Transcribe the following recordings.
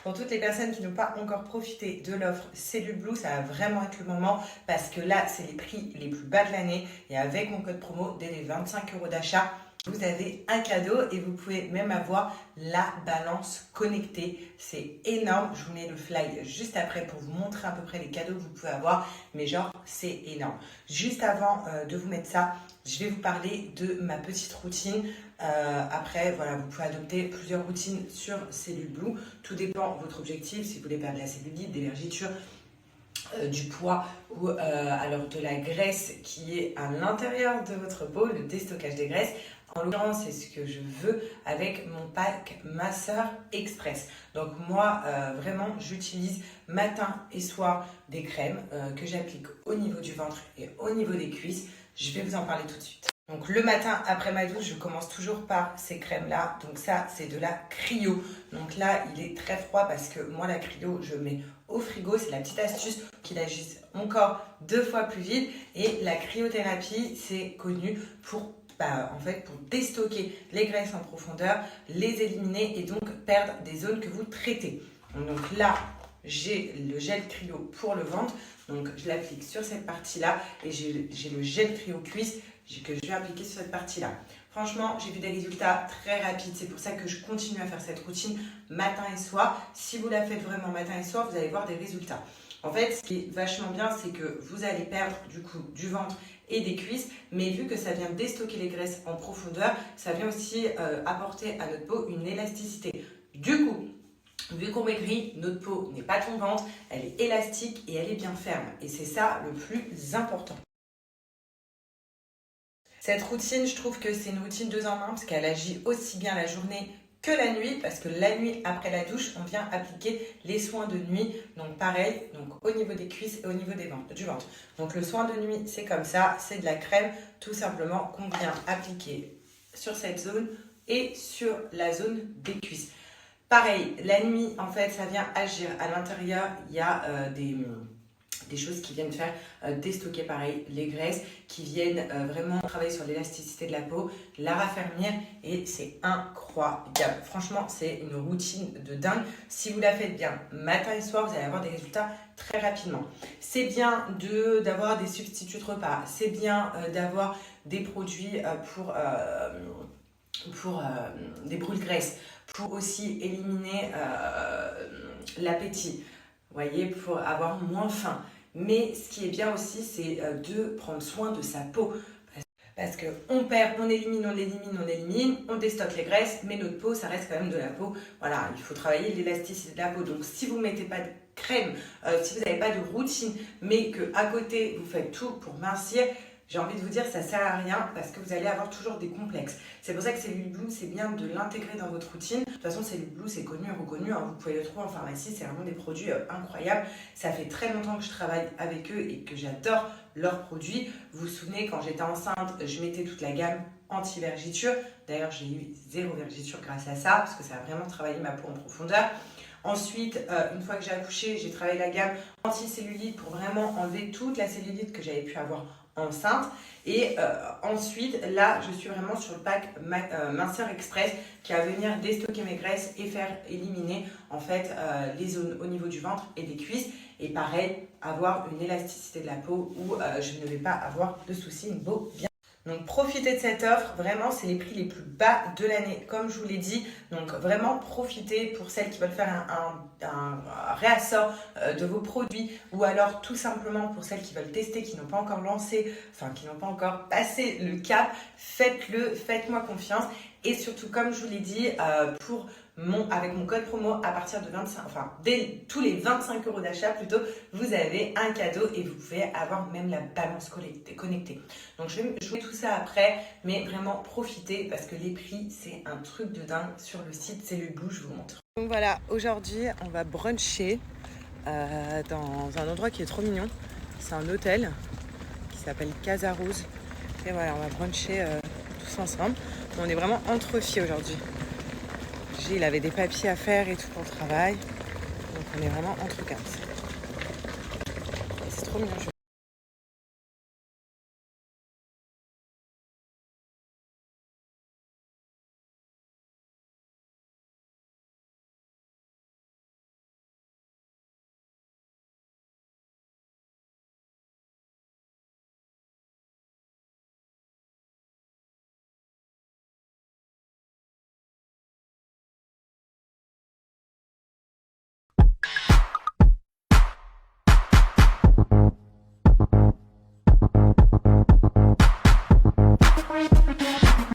Pour toutes les personnes qui n'ont pas encore profité de l'offre Cellule Blue, ça va vraiment être le moment parce que là, c'est les prix les plus bas de l'année et avec mon code promo, dès les 25 € d'achat, vous avez un cadeau et vous pouvez même avoir la balance connectée. C'est énorme. Je vous mets le fly juste après pour vous montrer à peu près les cadeaux que vous pouvez avoir. Mais genre, c'est énorme. Juste avant de vous mettre ça, je vais vous parler de ma petite routine. Après, voilà, vous pouvez adopter plusieurs routines sur Cellule Blue. Tout dépend de votre objectif. Si vous voulez perdre de la cellulite, des vergetures, du poids ou alors de la graisse qui est à l'intérieur de votre peau, le déstockage des graisses. En l'occurrence, c'est ce que je veux avec mon pack Masseur Express. Donc moi, vraiment, j'utilise matin et soir des crèmes que j'applique au niveau du ventre et au niveau des cuisses. Je vais vous en parler tout de suite. Donc le matin après ma douche, je commence toujours par ces crèmes-là. Donc ça, c'est de la cryo. Donc là, il est très froid parce que moi, la cryo, je mets au frigo. C'est la petite astuce qu'il agisse mon corps 2 fois plus vite. Et la cryothérapie, c'est connu pour pour déstocker les graisses en profondeur, les éliminer et donc perdre des zones que vous traitez. Donc là, j'ai le gel cryo pour le ventre, donc je l'applique sur cette partie-là et j'ai le gel cryo cuisse que je vais appliquer sur cette partie-là. Franchement, j'ai vu des résultats très rapides. C'est pour ça que je continue à faire cette routine matin et soir. Si vous la faites vraiment matin et soir, vous allez voir des résultats. En fait, ce qui est vachement bien, c'est que vous allez perdre du coup du ventre et des cuisses, mais vu que ça vient déstocker les graisses en profondeur, ça vient aussi apporter à notre peau une élasticité. Du coup, vu qu'on maigrit, notre peau n'est pas tombante, elle est élastique et elle est bien ferme. Et c'est ça le plus important. Cette routine, je trouve que c'est une routine 2 en 1 parce qu'elle agit aussi bien la journée que la nuit, parce que la nuit, après la douche, on vient appliquer les soins de nuit. Donc pareil, donc au niveau des cuisses et au niveau du ventre. Donc le soin de nuit, c'est comme ça, c'est de la crème tout simplement qu'on vient appliquer sur cette zone et sur la zone des cuisses. Pareil, la nuit, en fait, ça vient agir à l'intérieur. Il y a des choses qui viennent faire déstocker pareil les graisses, qui viennent vraiment travailler sur l'élasticité de la peau, la raffermir et c'est incroyable. Franchement, c'est une routine de dingue. Si vous la faites bien matin et soir, vous allez avoir des résultats très rapidement. C'est bien d'avoir des substituts de repas, c'est bien d'avoir des produits pour des brûle-graisses, pour aussi éliminer l'appétit, vous voyez, pour avoir moins faim. Mais ce qui est bien aussi, c'est de prendre soin de sa peau. Parce qu'on perd, on déstocke les graisses, mais notre peau, ça reste quand même de la peau. Voilà, il faut travailler l'élasticité de la peau. Donc si vous ne mettez pas de crème, si vous n'avez pas de routine, mais qu'à côté, vous faites tout pour mincir, j'ai envie de vous dire, ça sert à rien parce que vous allez avoir toujours des complexes. C'est pour ça que Cellule Blue, c'est bien de l'intégrer dans votre routine. De toute façon, Cellule Blue, c'est connu et reconnu. Hein. Vous pouvez le trouver en pharmacie. C'est vraiment des produits incroyables. Ça fait très longtemps que je travaille avec eux et que j'adore leurs produits. Vous vous souvenez, quand j'étais enceinte, je mettais toute la gamme anti-vergiture. D'ailleurs, j'ai eu 0 vergiture grâce à ça parce que ça a vraiment travaillé ma peau en profondeur. Ensuite, une fois que j'ai accouché, j'ai travaillé la gamme anti-cellulite pour vraiment enlever toute la cellulite que j'avais pu avoir enceinte. Et ensuite, là, je suis vraiment sur le pack Minceur Express qui va venir déstocker mes graisses et faire éliminer en fait les zones au niveau du ventre et des cuisses. Et pareil, avoir une élasticité de la peau où je ne vais pas avoir de soucis, une peau bien. Donc profitez de cette offre, vraiment c'est les prix les plus bas de l'année comme je vous l'ai dit, donc vraiment profitez pour celles qui veulent faire un réassort de vos produits ou alors tout simplement pour celles qui veulent tester, qui n'ont pas encore lancé, enfin qui n'ont pas encore passé le cap, faites-le, faites-moi confiance et surtout comme je vous l'ai dit, avec mon code promo à partir de 25, enfin dès tous les 25 € d'achat plutôt, vous avez un cadeau et vous pouvez avoir même la balance connectée. Donc je vais jouer tout ça après, mais vraiment profitez parce que les prix c'est un truc de dingue sur le site Cellule Blue, je vous montre. Donc voilà, aujourd'hui on va bruncher dans un endroit qui est trop mignon. C'est un hôtel qui s'appelle Casa Rose. Et voilà, on va bruncher tous ensemble. On est vraiment entre filles aujourd'hui. Il avait des papiers à faire et tout pour le travail. Donc on est vraiment entre quatre. Et c'est trop mignon.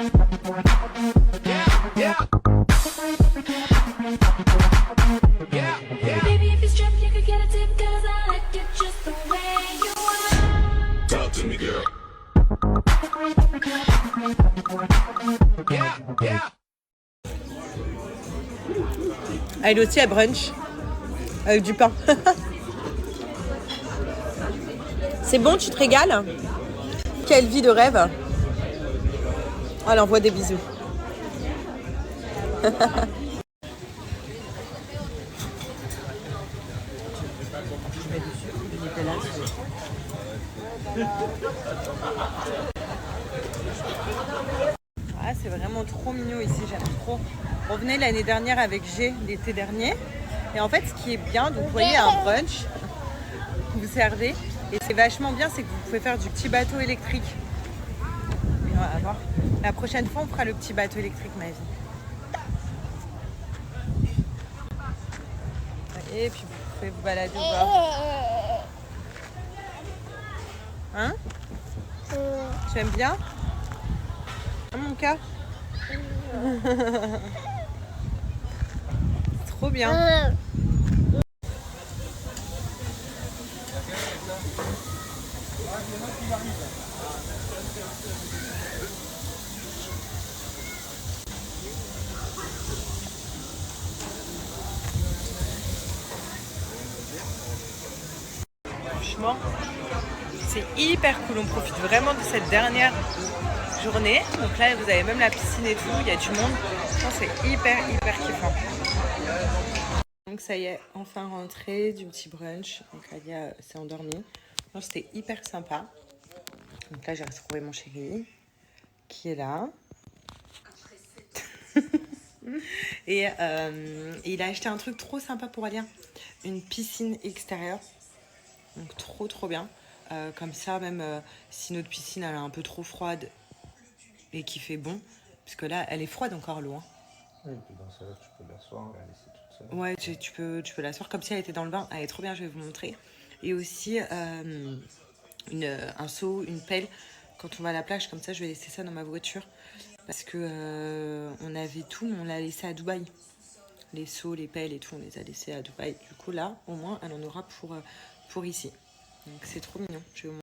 Baby, if you strip, you could get a tip, 'cause I like it just the way you are. Talk to me, girl. Elle aussi, elle brunch avec du pain. C'est bon, tu te régales? Quelle vie de rêve. Elle envoie des bisous. Ah, c'est vraiment trop mignon ici, j'aime trop. On venait l'année dernière avec G, l'été dernier. Et en fait, ce qui est bien, donc vous voyez un brunch, vous servez. Et c'est vachement bien, c'est que vous pouvez faire du petit bateau électrique. Et on va voir. La prochaine fois, on fera le petit bateau électrique, ma vie. Et puis vous pouvez vous balader au bord. Hein? Tu aimes bien? Hein, mon cas? C'est trop bien. Franchement, c'est hyper cool. On profite vraiment de cette dernière journée. Donc là, vous avez même la piscine et tout. Il y a du monde. C'est hyper kiffant. Donc ça y est, enfin rentrée du petit brunch. Donc Alia s'est endormie. C'était hyper sympa. Donc là, j'ai retrouvé mon chéri qui est là. Et il a acheté un truc trop sympa pour Alia. Une piscine extérieure. Donc trop bien. Comme ça, même si notre piscine elle est un peu trop froide et qu'il fait bon, parce que là, elle est froide encore l'eau. Hein. Oui, et puis dans ce cas-là, tu peux l'asseoir et la laisser toute seule. Ouais, tu peux l'asseoir comme si elle était dans le bain. Elle est trop bien, je vais vous montrer. Et aussi un seau, une pelle. Quand on va à la plage, comme ça, je vais laisser ça dans ma voiture. Parce que on avait tout, mais on l'a laissé à Dubaï. Les seaux, les pelles et tout, on les a laissés à Dubaï. Du coup, là, au moins, elle en aura pour ici. Donc, c'est trop mignon. Je vais vous montrer.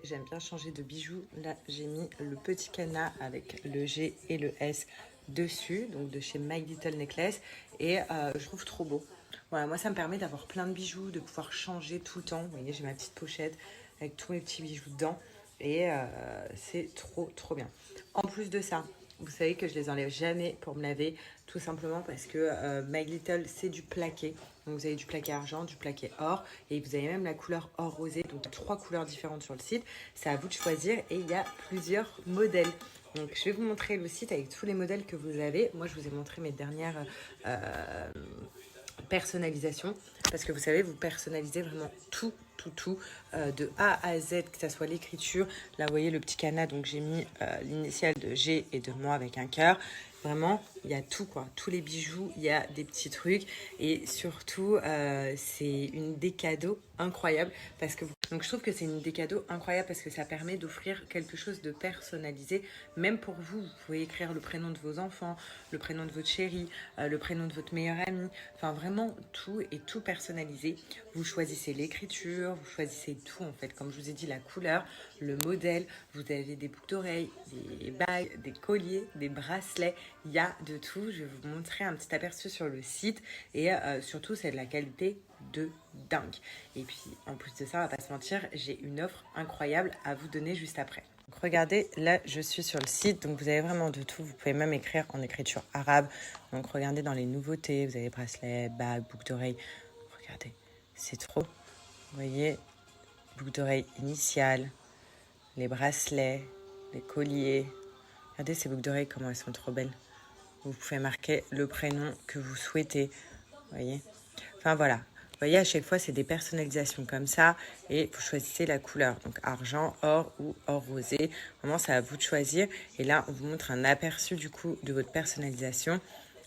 J'aime bien changer de bijoux. Là, j'ai mis le petit cadenas avec le G et le S dessus, donc de chez My Little Necklace. Et je trouve trop beau. Voilà, moi, ça me permet d'avoir plein de bijoux, de pouvoir changer tout le temps. Vous voyez, j'ai ma petite pochette avec tous mes petits bijoux dedans. Et c'est trop bien. En plus de ça, vous savez que je les enlève jamais pour me laver, tout simplement parce que My Little, c'est du plaqué. Donc vous avez du plaqué argent, du plaqué or, et vous avez même la couleur or rosé, donc 3 couleurs différentes sur le site. C'est à vous de choisir et il y a plusieurs modèles. Donc je vais vous montrer le site avec tous les modèles que vous avez. Moi, je vous ai montré mes dernières personnalisations, parce que vous savez, vous personnalisez vraiment tout de A à Z, que ça soit l'écriture. Là, vous voyez le petit cadenas, donc j'ai mis l'initiale de G et de moi avec un cœur. Vraiment, il y a tout, quoi. Tous les bijoux, il y a des petits trucs. Et surtout, c'est une des cadeaux incroyable. Donc, je trouve que c'est une des cadeaux incroyable parce que ça permet d'offrir quelque chose de personnalisé. Même pour vous, vous pouvez écrire le prénom de vos enfants, le prénom de votre chérie, le prénom de votre meilleur ami. Enfin, vraiment, tout est tout personnalisé. Vous choisissez l'écriture, couture, vous choisissez tout en fait. Comme je vous ai dit, la couleur, le modèle, vous avez des boucles d'oreilles, des bagues, des colliers, des bracelets, il y a de tout. Je vais vous montrer un petit aperçu sur le site et surtout c'est de la qualité de dingue. Et puis en plus de ça, on va pas se mentir, j'ai une offre incroyable à vous donner juste après. Donc regardez, là je suis sur le site, donc vous avez vraiment de tout. Vous pouvez même écrire en écriture arabe. Donc regardez dans les nouveautés, vous avez bracelets, bagues, boucles d'oreilles. Regardez, c'est trop. Vous voyez, boucle d'oreille initiale, les bracelets, les colliers. Regardez ces boucles d'oreilles, comment elles sont trop belles. Vous pouvez marquer le prénom que vous souhaitez. Vous voyez. Enfin voilà. Vous voyez, à chaque fois, c'est des personnalisations comme ça et vous choisissez la couleur. Donc argent, or ou or rosé. Vraiment, c'est à vous de choisir. Et là, on vous montre un aperçu du coup de votre personnalisation.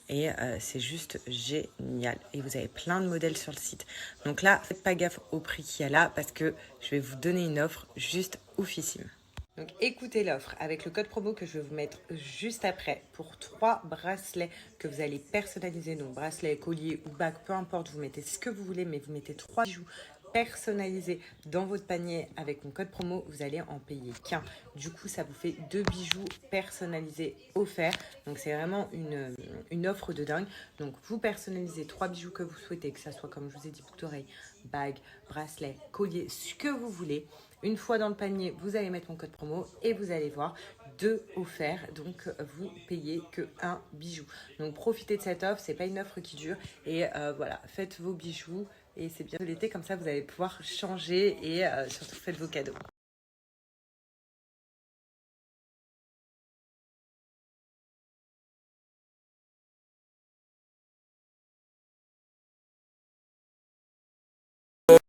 Et c'est juste génial. Et vous avez plein de modèles sur le site. Donc là, faites pas gaffe au prix qu'il y a là parce que je vais vous donner une offre juste oufissime. Donc écoutez l'offre avec le code promo que je vais vous mettre juste après pour 3 bracelets que vous allez personnaliser. Donc bracelets, colliers ou bagues, peu importe, vous mettez ce que vous voulez, mais vous mettez 3 bijoux personnalisés dans votre panier avec mon code promo, vous allez en payer qu'un. Du coup, ça vous fait 2 bijoux personnalisés offerts. Donc c'est vraiment une offre de dingue. Donc vous personnalisez 3 bijoux que vous souhaitez, que ça soit comme je vous ai dit, boucle d'oreille, bague, bracelet, collier, ce que vous voulez. Une fois dans le panier, vous allez mettre mon code promo et vous allez voir 2 offerts. Donc, vous payez que 1 bijou. Donc, profitez de cette offre. C'est pas une offre qui dure. Et voilà, faites vos bijoux. Et c'est bien l'été. Comme ça, vous allez pouvoir changer et surtout faites vos cadeaux.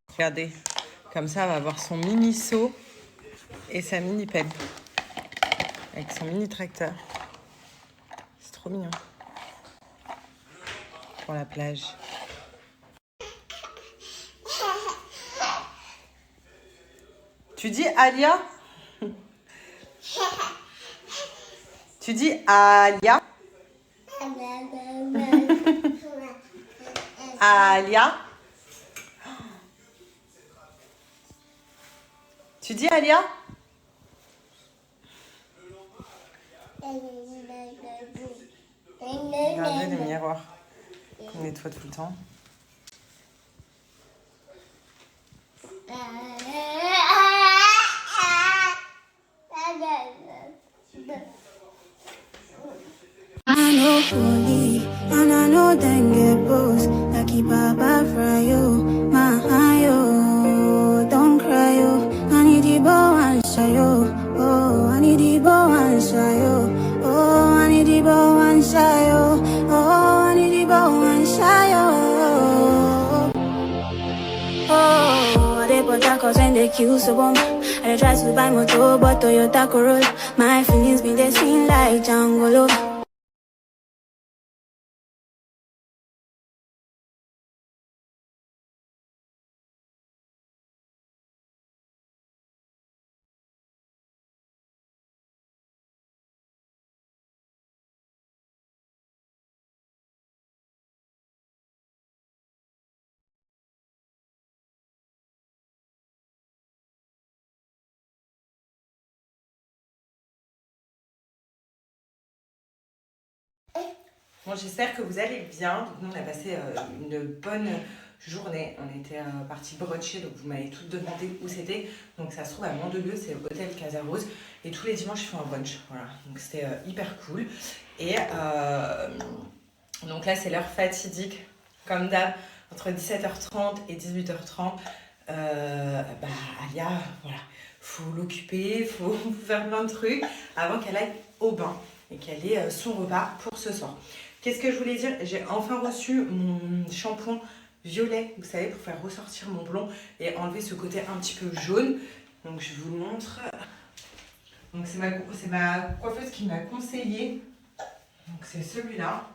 Regardez. Comme ça, elle va avoir son mini seau et sa mini pelle. Avec son mini tracteur. C'est trop mignon. Pour la plage. Tu dis Alia? Tu dis Alia? Alia? Tu dis Alia? Regardez les miroirs qu'on nettoie tout le temps. I know fully, and I know then get boss. Like Papa fry you, my yo. Don't cry yo, I need the bow and shy yo. Oh, I need the bow and shy yo. Oh, I need the bow and shy yo. Oh, I need the bow and shy yo. Oh, they put tacos and they kill so bomb. I try to buy motor, but Toyota Corolla. My feelings been they sing like Django. Bon, j'espère que vous allez bien. Donc, nous, on a passé une bonne journée. On était partis bruncher, donc vous m'avez toutes demandé où c'était. Donc ça se trouve à Mandelieu, c'est l'hôtel Casa Rose. Et tous les dimanches, je fais un brunch. Voilà, donc c'était hyper cool. Et donc là, c'est l'heure fatidique, comme d'hab, entre 17h30 et 18h30. Alia, voilà, faut l'occuper, faut faire plein de trucs avant qu'elle aille au bain et qu'elle ait son repas pour ce soir. Qu'est-ce que je voulais dire? J'ai enfin reçu mon shampoing violet, vous savez, pour faire ressortir mon blond et enlever ce côté un petit peu jaune. Donc je vous le montre. Donc c'est ma coiffeuse qui m'a conseillé. Donc c'est celui-là.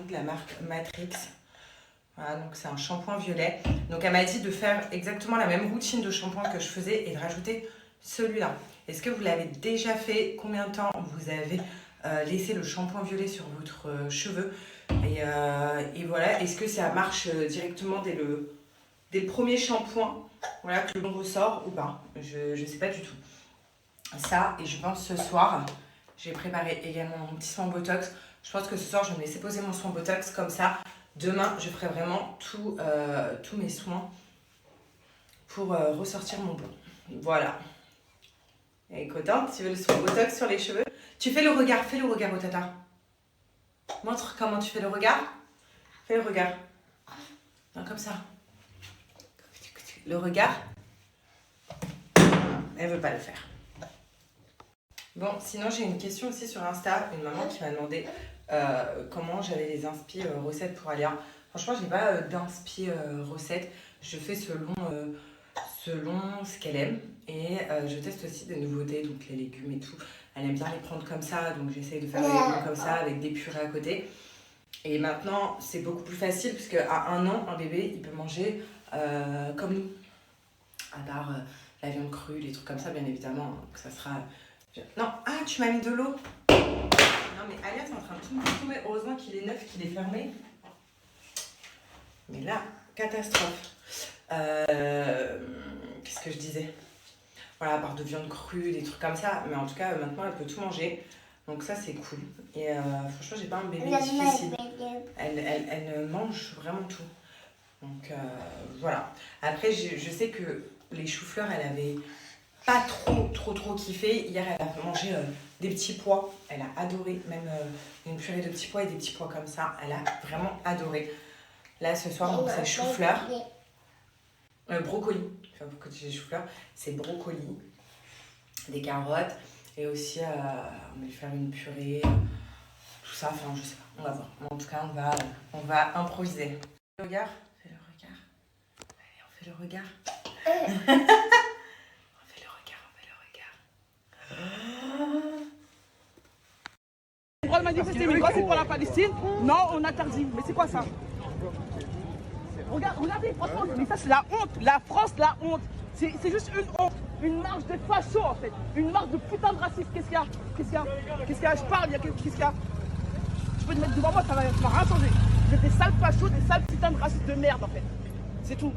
De la marque Matrix. Voilà, donc c'est un shampoing violet. Donc elle m'a dit de faire exactement la même routine de shampoing que je faisais et de rajouter celui-là. Est-ce que vous l'avez déjà fait? Combien de temps vous avez laisser le shampoing violet sur votre cheveux. Et voilà, est-ce que ça marche directement dès le premier shampoing, voilà, que l'on ressort ou pas? Je sais pas du tout. Ça, et je pense ce soir, j'ai préparé également mon petit soin Botox. Je pense que ce soir, je vais me laisser poser mon soin Botox comme ça. Demain, je ferai vraiment tous mes soins pour ressortir mon blond. Voilà. Et contente, tu veux le soin Botox sur les cheveux? Tu fais le regard au tata. Montre comment tu fais le regard. Fais le regard. Non, comme ça. Le regard. Elle veut pas le faire. Bon, sinon j'ai une question aussi sur Insta. Une maman qui m'a demandé comment j'avais les inspi recettes pour Alia. Franchement, j'ai pas d'inspi recettes. Je fais selon ce qu'elle aime. Et je teste aussi des nouveautés, donc les légumes et tout. Elle aime bien les prendre comme ça, donc j'essaye de faire les légumes comme ça avec des purées à côté. Et maintenant, c'est beaucoup plus facile parce qu'à 1 an, un bébé, il peut manger comme nous. À part la viande crue, les trucs comme ça, bien évidemment. Donc ça sera... Non, ah, tu m'as mis de l'eau. Non, mais Alia, t'es en train de tout me tomber. Heureusement qu'il est neuf, qu'il est fermé. Mais là, catastrophe. Qu'est-ce que je disais? Voilà, à part de viande crue, des trucs comme ça. Mais en tout cas, maintenant, elle peut tout manger. Donc ça, c'est cool. Et franchement, j'ai pas un bébé difficile. Elle mange vraiment tout. Donc voilà. Après, je sais que les choux-fleurs, elle avait pas trop kiffé. Hier, elle a mangé des petits pois. Elle a adoré. Même une purée de petits pois et des petits pois comme ça. Elle a vraiment adoré. Là, ce soir, donc c'est chou-fleur. Brocoli. Enfin, pourquoi tu dis chou-fleur? C'est brocoli, des carottes. Et aussi, on va lui faire une purée. Tout ça, enfin, je sais pas. On va voir. En tout cas, on va improviser. Le regard. Fais le regard. Allez, on fait le regard. On fait le regard. Le droit de manifester, mais quand c'est pour la Palestine, non, on interdit. Mais c'est quoi ça? Regardez, franchement, mais ça c'est la honte. La France, la honte. C'est juste une honte. Une marche de facho en fait. Une marche de putain de raciste. Qu'est-ce qu'il y a? Je parle, qu'est-ce qu'il y a? Tu peux te mettre devant moi, ça va rien changer. Vous êtes des sales fachos, des sales putains de racistes de merde en fait. C'est tout.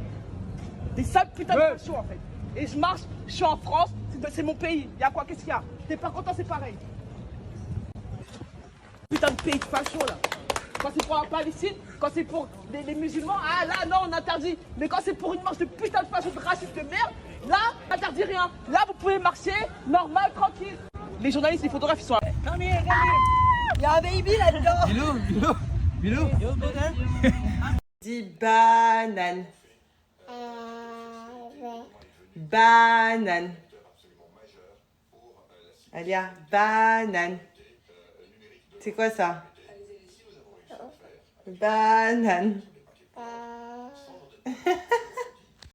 Des sales putains de fachos en fait. Et je marche, je suis en France, c'est mon pays. Il y a quoi? Qu'est-ce qu'il y a? T'es pas content, c'est pareil. Putain de pays de fachos là. Quand c'est pour la Palestine, quand c'est pour les musulmans, ah là non on interdit. Mais quand c'est pour une marche de putain de fachos de racistes de merde, là on interdit rien. Là vous pouvez marcher normal, tranquille. Les journalistes, les photographes ils sont là. Come here. Il y a un baby là-dedans. Bilou. Dis banane. Banane. Alia, banane. C'est quoi ça? Banane.